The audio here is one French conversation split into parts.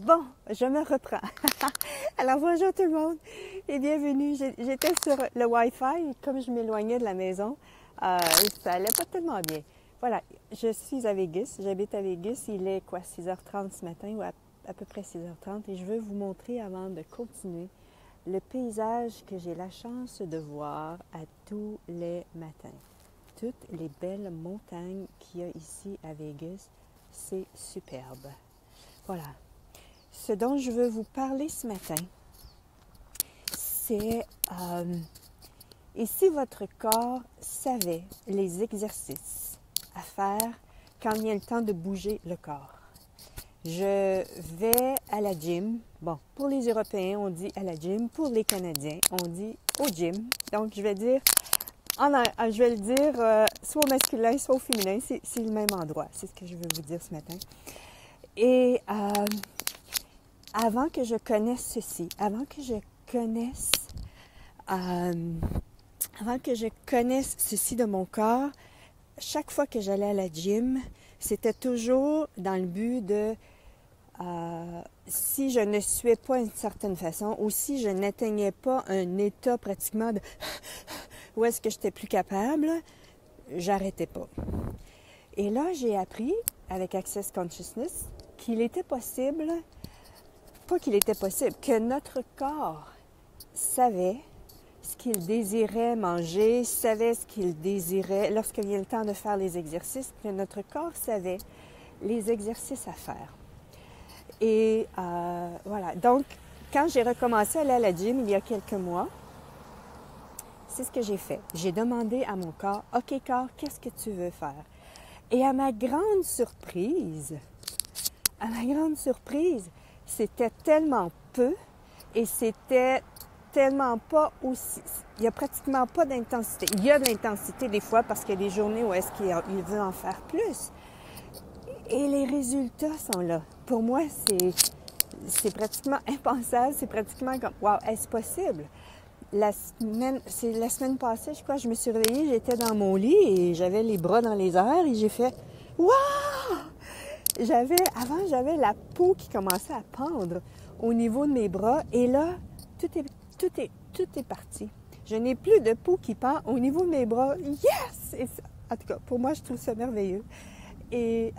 Bon, je me reprends. Alors bonjour tout le monde et bienvenue. J'étais sur le Wi-Fi et comme je m'éloignais de la maison, ça allait pas tellement bien. Voilà, je suis à Vegas, j'habite à Vegas, il est quoi, 6h30 ce matin ou à peu près 6h30 et je veux vous montrer avant de continuer le paysage que j'ai la chance de voir à tous les matins. Toutes les belles montagnes qu'il y a ici à Vegas, c'est superbe. Voilà. Ce dont je veux vous parler ce matin, c'est et si votre corps savait les exercices à faire quand il y a le temps de bouger le corps. Je vais à la gym. Bon, pour les Européens, on dit à la gym. Pour les Canadiens, on dit au gym. Donc, je vais dire, je vais le dire soit au masculin, soit au féminin. C'est le même endroit. C'est ce que je veux vous dire ce matin. Et avant que je connaisse ceci, avant que je connaisse ceci de mon corps, chaque fois que j'allais à la gym, c'était toujours dans le but de, si je ne suais pas une certaine façon, ou si je n'atteignais pas un état pratiquement de où est-ce que j'étais plus capable, j'arrêtais pas. Et là, j'ai appris, avec Access Consciousness, qu'il était possible, que notre corps savait ce qu'il désirait manger, savait ce qu'il désirait, lorsqu'il vient le temps de faire les exercices, que notre corps savait les exercices à faire. Et voilà, donc quand j'ai recommencé à aller à la gym il y a quelques mois, c'est ce que j'ai fait. J'ai demandé à mon corps, « OK corps, qu'est-ce que tu veux faire? » Et à ma grande surprise, c'était tellement peu et c'était tellement pas aussi... Il n'y a pratiquement pas d'intensité. Il y a de l'intensité des fois parce qu'il y a des journées où est-ce qu'il veut en faire plus. Et les résultats sont là. Pour moi, c'est pratiquement impensable. C'est pratiquement comme, wow, est-ce possible? La semaine passée, je crois, je me suis réveillée, j'étais dans mon lit et j'avais les bras dans les airs et j'ai fait, wow! Avant, j'avais la peau qui commençait à pendre au niveau de mes bras et là, tout est parti. Je n'ai plus de peau qui pend au niveau de mes bras. Yes! Et ça, en tout cas, pour moi, je trouve ça merveilleux. Et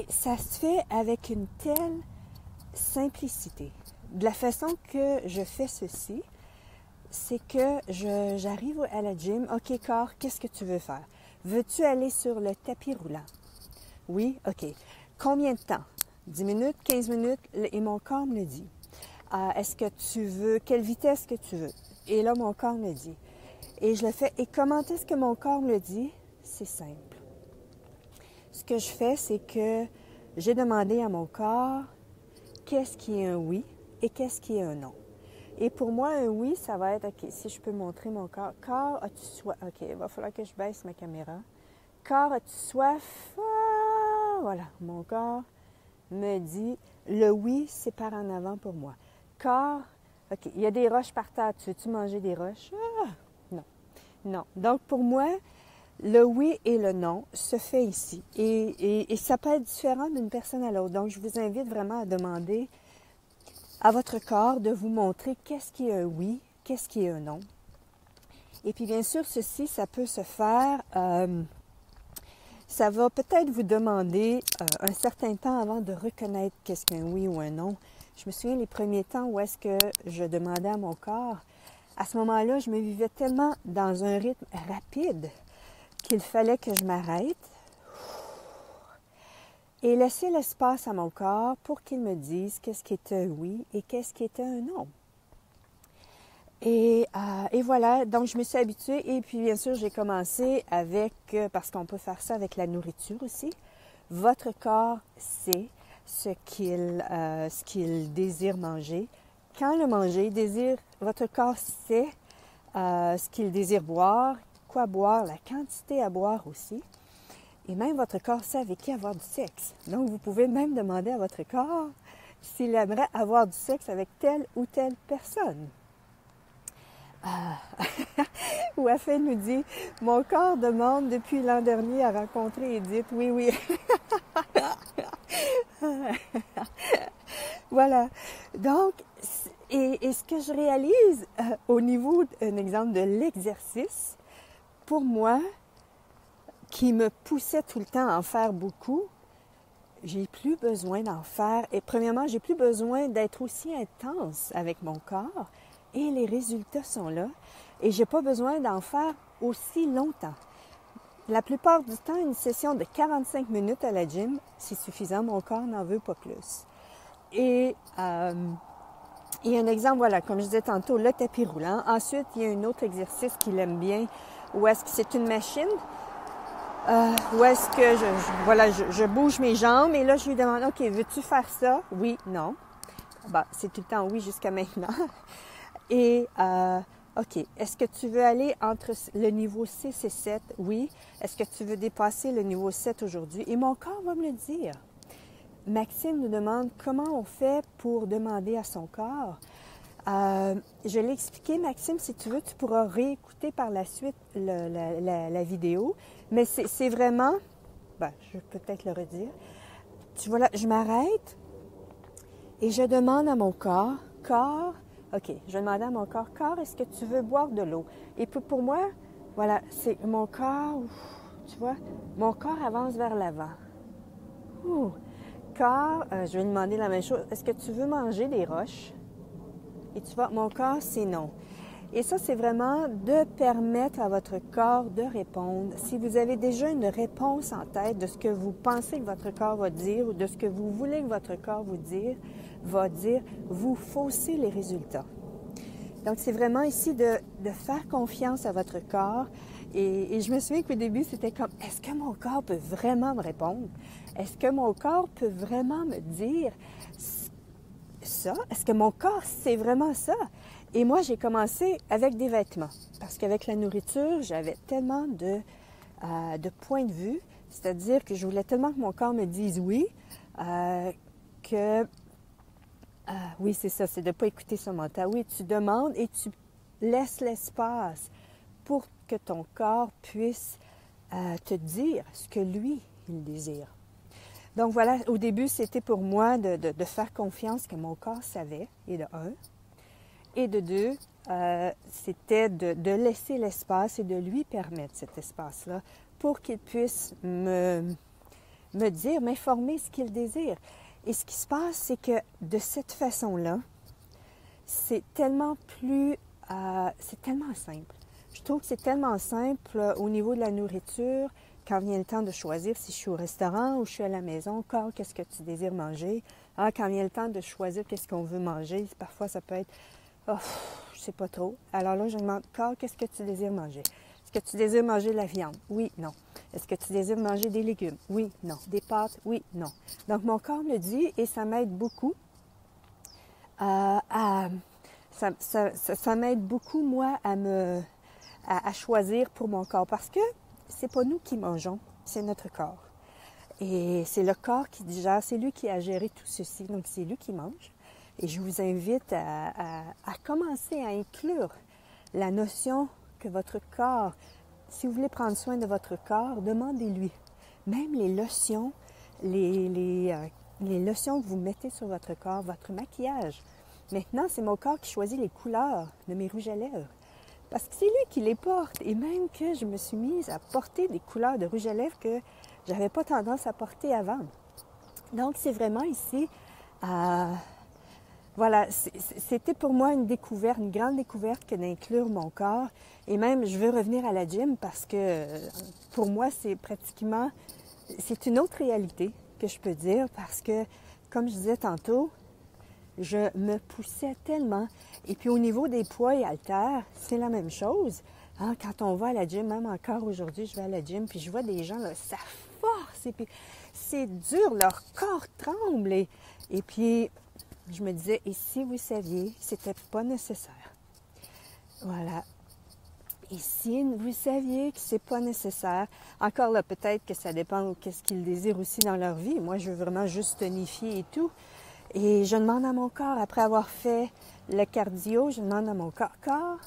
ça se fait avec une telle simplicité. De la façon que je fais ceci, c'est que j'arrive à la gym. OK, corps, qu'est-ce que tu veux faire? Veux-tu aller sur le tapis roulant? Oui, OK. Combien de temps? 10 minutes, 15 minutes? Et mon corps me le dit. Est-ce que tu veux... Quelle vitesse que tu veux? Et là, mon corps me dit. Et je le fais. Et comment est-ce que mon corps me le dit? C'est simple. Ce que je fais, c'est que j'ai demandé à mon corps qu'est-ce qui est un oui et qu'est-ce qui est un non. Et pour moi, un oui, ça va être, OK, si je peux montrer mon corps. Corps, as-tu soif? OK, il va falloir que je baisse ma caméra. Corps, as-tu soif? Ah, voilà, mon corps me dit, le oui, c'est par en avant pour moi. Corps, OK, il y a des roches par terre. Tu veux-tu manger des roches? Ah, non. Non. Donc, pour moi, le oui et le non se fait ici. Et ça peut être différent d'une personne à l'autre. Donc, je vous invite vraiment à demander à votre corps de vous montrer qu'est-ce qui est un oui, qu'est-ce qui est un non. Et puis, bien sûr, ceci, ça peut se faire... ça va peut-être vous demander un certain temps avant de reconnaître qu'est-ce qu'un oui ou un non. Je me souviens les premiers temps où est-ce que je demandais à mon corps. À ce moment-là, je me vivais tellement dans un rythme rapide qu'il fallait que je m'arrête et laisser l'espace à mon corps pour qu'il me dise qu'est-ce qui était un oui et qu'est-ce qui était un non. Et voilà, donc je me suis habituée et puis bien sûr j'ai commencé avec, parce qu'on peut faire ça avec la nourriture aussi, votre corps sait ce qu'il désire manger. Quand le manger désire, votre corps sait ce qu'il désire boire, quoi boire, la quantité à boire aussi. Et même votre corps sait avec qui avoir du sexe. Donc vous pouvez même demander à votre corps s'il aimerait avoir du sexe avec telle ou telle personne. Wafé nous dit, mon corps demande depuis l'an dernier à rencontrer Edith. Oui, oui. Voilà. Donc, et ce que je réalise au niveau, un exemple de l'exercice, pour moi, qui me poussait tout le temps à en faire beaucoup, j'ai plus besoin d'en faire. Et premièrement, j'ai plus besoin d'être aussi intense avec mon corps. Et les résultats sont là. Et j'ai pas besoin d'en faire aussi longtemps. La plupart du temps, une session de 45 minutes à la gym, c'est suffisant. Mon corps n'en veut pas plus. Et un exemple, voilà, comme je disais tantôt, le tapis roulant. Ensuite, il y a un autre exercice qu'il aime bien, où est-ce que c'est une machine, où est-ce que je bouge mes jambes et là, je lui demande, OK, veux-tu faire ça? Oui, non. Bon, c'est tout le temps oui jusqu'à maintenant. Et, OK, est-ce que tu veux aller entre le niveau 6 et 7? Oui. Est-ce que tu veux dépasser le niveau 7 aujourd'hui? Et mon corps va me le dire. Maxime nous demande comment on fait pour demander à son corps. Je l'ai expliqué, Maxime, si tu veux, tu pourras réécouter par la suite la vidéo. Mais c'est vraiment, je vais peut-être le redire. Tu vois là, je m'arrête et je demande à mon corps, OK, je vais demander à mon corps, est-ce que tu veux boire de l'eau? Et puis pour moi, voilà, c'est mon corps, tu vois, mon corps avance vers l'avant. Je vais lui demander la même chose, est-ce que tu veux manger des roches? Et tu vois, mon corps, c'est non. Et ça, c'est vraiment de permettre à votre corps de répondre. Si vous avez déjà une réponse en tête de ce que vous pensez que votre corps va dire ou de ce que vous voulez que votre corps va dire, vous faussez les résultats. Donc, c'est vraiment ici de faire confiance à votre corps. Et je me souviens qu'au début, c'était comme, est-ce que mon corps peut vraiment me répondre? Est-ce que mon corps peut vraiment me dire ça? Est-ce que mon corps, c'est vraiment ça? Et moi, j'ai commencé avec des vêtements. Parce qu'avec la nourriture, j'avais tellement de points de vue. C'est-à-dire que je voulais tellement que mon corps me dise oui, oui, c'est ça, c'est de ne pas écouter son mental. Oui, tu demandes et tu laisses l'espace pour que ton corps puisse te dire ce que lui, il désire. Donc voilà, au début, c'était pour moi de faire confiance que mon corps savait, et de un. Et de deux, c'était de laisser l'espace et de lui permettre cet espace-là pour qu'il puisse me dire, m'informer ce qu'il désire. Et ce qui se passe, c'est que de cette façon-là, c'est tellement c'est tellement simple. Je trouve que c'est tellement simple au niveau de la nourriture, quand vient le temps de choisir si je suis au restaurant ou je suis à la maison, qu'est-ce que tu désires manger? Quand vient le temps de choisir qu'est-ce qu'on veut manger, parfois ça peut être, je sais pas trop. Alors là, je demande, qu'est-ce que tu désires manger? Est-ce que tu désires manger de la viande? Oui, non. Est-ce que tu désires manger des légumes? Oui, non. Des pâtes? Oui, non. Donc, mon corps me le dit et ça m'aide beaucoup ça m'aide beaucoup, moi, à choisir pour mon corps. Parce que c'est pas nous qui mangeons, c'est notre corps. Et c'est le corps qui digère, c'est lui qui a géré tout ceci. Donc, c'est lui qui mange. Et je vous invite à commencer à inclure la notion que votre corps, si vous voulez prendre soin de votre corps, demandez-lui. Même les lotions, les lotions que vous mettez sur votre corps, votre maquillage. Maintenant, c'est mon corps qui choisit les couleurs de mes rouges à lèvres. Parce que c'est lui qui les porte. Et même que je me suis mise à porter des couleurs de rouge à lèvres que je n'avais pas tendance à porter avant. Donc, c'est vraiment ici... Voilà, c'était pour moi une découverte, une grande découverte que d'inclure mon corps. Et même, je veux revenir à la gym parce que pour moi, c'est une autre réalité que je peux dire parce que, comme je disais tantôt, je me poussais tellement. Et puis au niveau des poids et haltères, c'est la même chose. Quand on va à la gym, même encore aujourd'hui, je vais à la gym, puis je vois des gens, là, ça force, et puis c'est dur, leur corps tremble. Et puis... je me disais, et si vous saviez, c'était pas nécessaire. Voilà. Et si vous saviez que c'est pas nécessaire, encore là, peut-être que ça dépend de qu'est-ce qu'ils désirent aussi dans leur vie. Moi, je veux vraiment juste tonifier et tout. Et je demande à mon corps, après avoir fait le cardio, je demande à mon corps,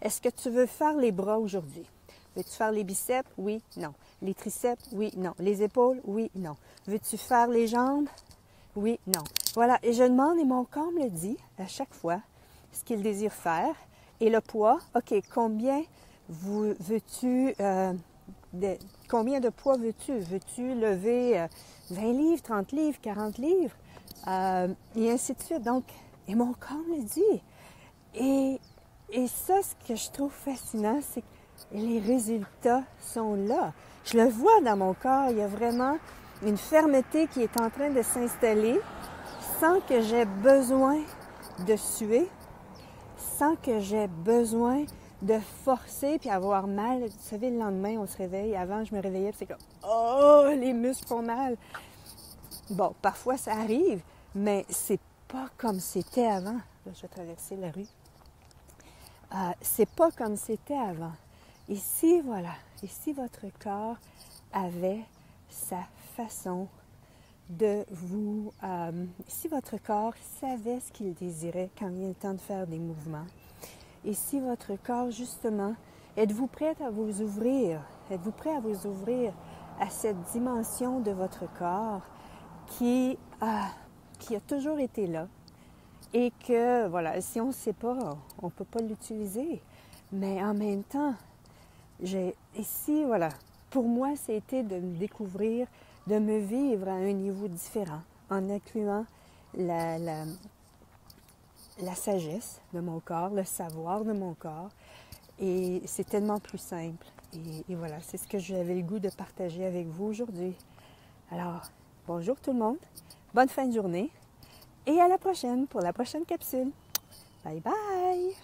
est-ce que tu veux faire les bras aujourd'hui? Veux-tu faire les biceps? Oui, non. Les triceps? Oui, non. Les épaules? Oui, non. Veux-tu faire les jambes? oui, non. Voilà, et je demande et mon corps me le dit à chaque fois ce qu'il désire faire. Et le poids, OK, combien combien de poids veux-tu? Veux-tu lever 20 livres, 30 livres, 40 livres? Et ainsi de suite. Donc, et mon corps me le dit. Et ça, ce que je trouve fascinant, c'est que les résultats sont là. Je le vois dans mon corps, il y a vraiment une fermeté qui est en train de s'installer sans que j'aie besoin de suer, sans que j'aie besoin de forcer puis avoir mal. Vous savez, le lendemain, on se réveille. Avant, je me réveillais, puis c'est comme « Oh, les muscles font mal! » Bon, parfois, ça arrive, mais c'est pas comme c'était avant. Là, je vais traverser la rue. C'est pas comme c'était avant. Ici, voilà, ici, votre corps avait sa façon de vous... si votre corps savait ce qu'il désirait quand il est le temps de faire des mouvements, et si votre corps, justement, êtes-vous prêt à vous ouvrir? Êtes-vous prêt à vous ouvrir à cette dimension de votre corps qui a toujours été là et que, voilà, si on ne sait pas, on ne peut pas l'utiliser. Mais en même temps, ici, voilà, pour moi, c'était de me découvrir, de me vivre à un niveau différent, en incluant la sagesse de mon corps, le savoir de mon corps. Et c'est tellement plus simple. Et voilà, c'est ce que j'avais le goût de partager avec vous aujourd'hui. Alors, bonjour tout le monde, bonne fin de journée et à la prochaine pour la prochaine capsule. Bye bye!